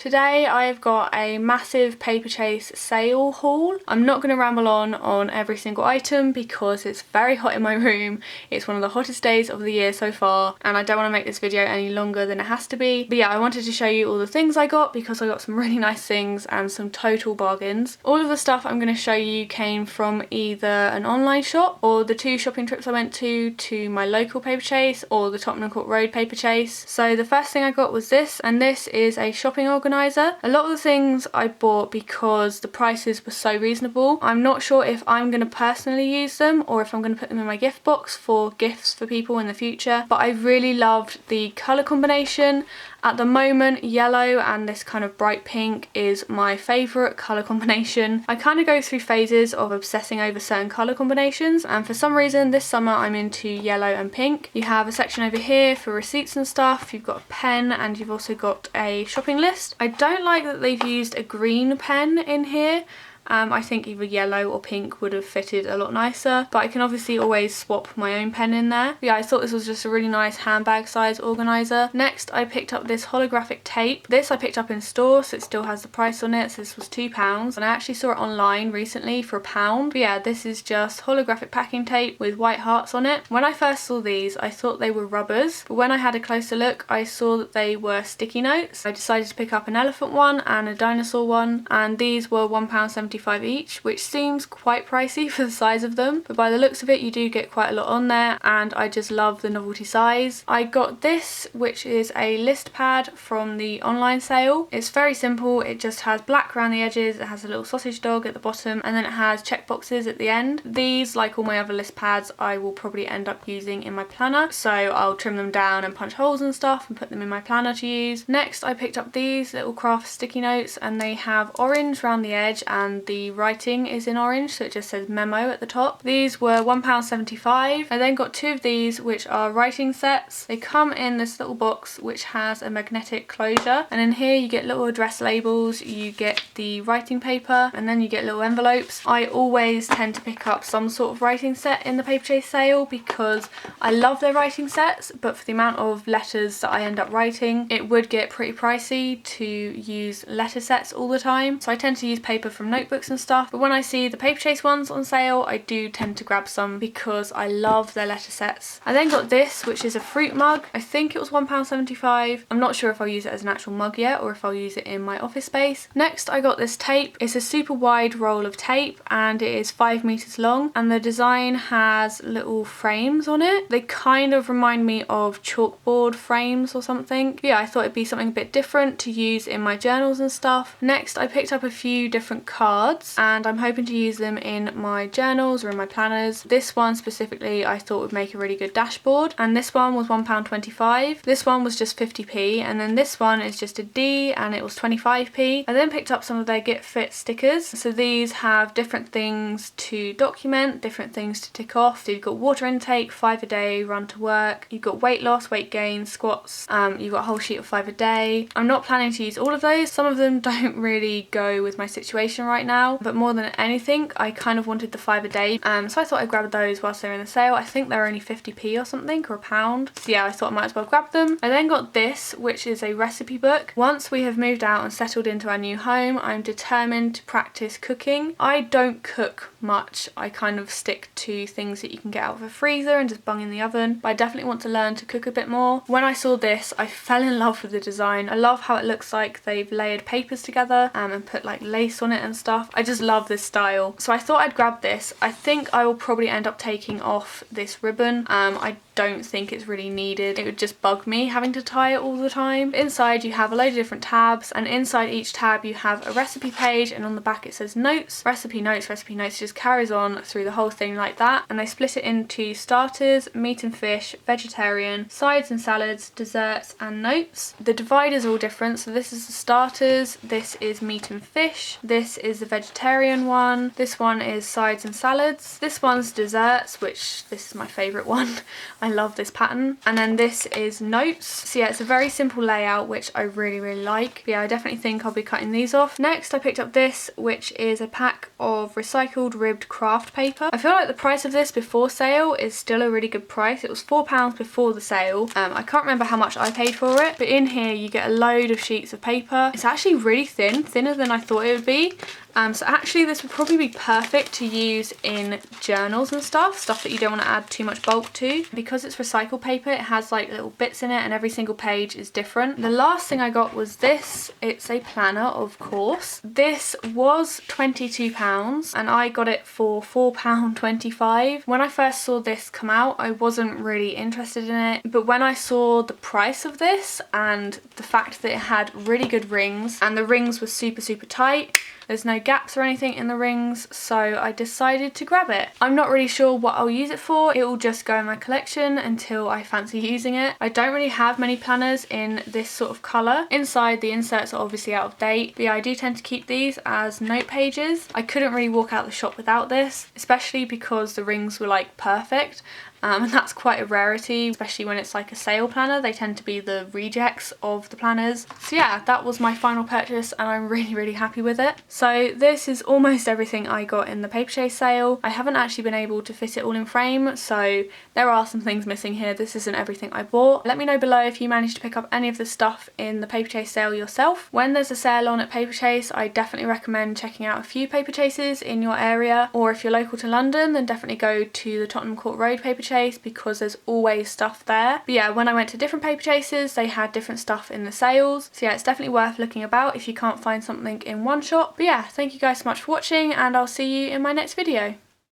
Today I've got a massive Paperchase sale haul. I'm not going to ramble on every single item because it's very hot in my room. It's one of the hottest days of the year so far and I don't want to make this video any longer than it has to be. But yeah, I wanted to show you all the things I got because I got some really nice things and some total bargains. All of the stuff I'm going to show you came from either an online shop or the two shopping trips I went to my local Paperchase or the Tottenham Court Road Paperchase. So the first thing I got was this, and this is a shopping organiser. A lot of the things I bought because the prices were so reasonable. I'm not sure if I'm going to personally use them or if I'm going to put them in my gift box for gifts for people in the future, but I really loved the colour combination. At the moment, yellow and this kind of bright pink is my favourite colour combination. I kind of go through phases of obsessing over certain colour combinations, and for some reason this summer I'm into yellow and pink. You have a section over here for receipts and stuff, you've got a pen, and you've also got a shopping list. I don't like that they've used a green pen in here. I think either yellow or pink would have fitted a lot nicer, but I can obviously always swap my own pen in there. But yeah, I thought this was just a really nice handbag size organiser. Next, I picked up this holographic tape. This I picked up in store, so it still has the price on it, so this was £2, and I actually saw it online recently for £1. But yeah, this is just holographic packing tape with white hearts on it. When I first saw these, I thought they were rubbers, but when I had a closer look, I saw that they were sticky notes. I decided to pick up an elephant one and a dinosaur one, and these were £1.75 each, which seems quite pricey for the size of them, but by the looks of it you do get quite a lot on there, and I just love the novelty size. I got this, which is a list pad from the online sale. It's very simple, it just has black around the edges, it has a little sausage dog at the bottom, and then it has check boxes at the end. These, like all my other list pads, I will probably end up using in my planner, so I'll trim them down and punch holes and stuff and put them in my planner to use. Next, I picked up these little craft sticky notes, and they have orange around the edge and the writing is in orange, so it just says memo at the top. These were £1.75. I then got two of these, which are writing sets. They come in this little box which has a magnetic closure, and in here you get little address labels, you get the writing paper, and then you get little envelopes. I always tend to pick up some sort of writing set in the Paperchase sale because I love their writing sets, but for the amount of letters that I end up writing, it would get pretty pricey to use letter sets all the time. So I tend to use paper from notebooks and stuff, but when I see the Paperchase ones on sale, I do tend to grab some because I love their letter sets. I then got this, which is a fruit mug. I think it was £1.75. I'm not sure if I'll use it as an actual mug yet or if I'll use it in my office space. Next, I got this tape. It's a super wide roll of tape and it is 5 meters long, and the design has little frames on it. They kind of remind me of chalkboard frames or something. But yeah, I thought it'd be something a bit different to use in my journals and stuff. Next, I picked up a few different cards, and I'm hoping to use them in my journals or in my planners. This one specifically I thought would make a really good dashboard, and this one was £1.25. This one was just 50p, and then this one is just a D and it was 25p. I then picked up some of their Get Fit stickers. So these have different things to document, different things to tick off. So you've got water intake, 5 a day, run to work. You've got weight loss, weight gain, squats. You've got a whole sheet of 5 a day. I'm not planning to use all of those. Some of them don't really go with my situation right now, but more than anything I kind of wanted the 5 a day, so I thought I'd grab those whilst they're in the sale. I think they're only 50p or something, or £1. So yeah, I thought I might as well grab them. I then got this, which is a recipe book. Once we have moved out and settled into our new home, I'm determined to practice cooking. I don't cook much, I kind of stick to things that you can get out of a freezer and just bung in the oven, but I definitely want to learn to cook a bit more. When I saw this, I fell in love with the design. I love how it looks like they've layered papers together and put like lace on it and stuff. I just love this style, so I thought I'd grab this. I think I will probably end up taking off this ribbon. I don't think it's really needed. It would just bug me having to tie it all the time. Inside you have a load of different tabs, and inside each tab you have a recipe page, and on the back it says notes. Recipe notes, recipe notes, just carries on through the whole thing like that. And they split it into starters, meat and fish, vegetarian, sides and salads, desserts and notes. The dividers are all different, so this is the starters, this is meat and fish, this is the vegetarian one, this one is sides and salads, this one's desserts, which this is my favourite one. I love this pattern. And then this is notes. So yeah, it's a very simple layout, which I really like. But yeah, I definitely think I'll be cutting these off. Next, I picked up this, which is a pack of recycled ribbed craft paper. I feel like the price of this before sale is still a really good price. It was £4 before the sale. I can't remember how much I paid for it, but in here you get a load of sheets of paper. It's actually really thin, thinner than I thought it would be. So actually this would probably be perfect to use in journals and stuff that you don't want to add too much bulk to. Because it's recycled paper, it has like little bits in it and every single page is different. The last thing I got was this. It's a planner, of course. This was £22 and I got it for £4.25. When I first saw this come out, I wasn't really interested in it, but when I saw the price of this and the fact that it had really good rings and the rings were super tight, there's no gaps or anything in the rings, so I decided to grab it. I'm not really sure what I'll use it for. It will just go in my collection until I fancy using it. I don't really have many planners in this sort of colour. Inside, the inserts are obviously out of date, but yeah, I do tend to keep these as note pages. I couldn't really walk out the shop without this, especially because the rings were like perfect. And that's quite a rarity, especially when it's like a sale planner. They tend to be the rejects of the planners. So yeah, that was my final purchase and I'm really happy with it. So this is almost everything I got in the Paperchase sale. I haven't actually been able to fit it all in frame, so there are some things missing here. This isn't everything I bought. Let me know below if you managed to pick up any of the stuff in the Paperchase sale yourself. When there's a sale on at Paperchase, I definitely recommend checking out a few Paperchases in your area, or if you're local to London, then definitely go to the Tottenham Court Road Paperchase because there's always stuff there. But yeah, when I went to different Paperchases, they had different stuff in the sales. So yeah, it's definitely worth looking about if you can't find something in one shop. But yeah, thank you guys so much for watching and I'll see you in my next video.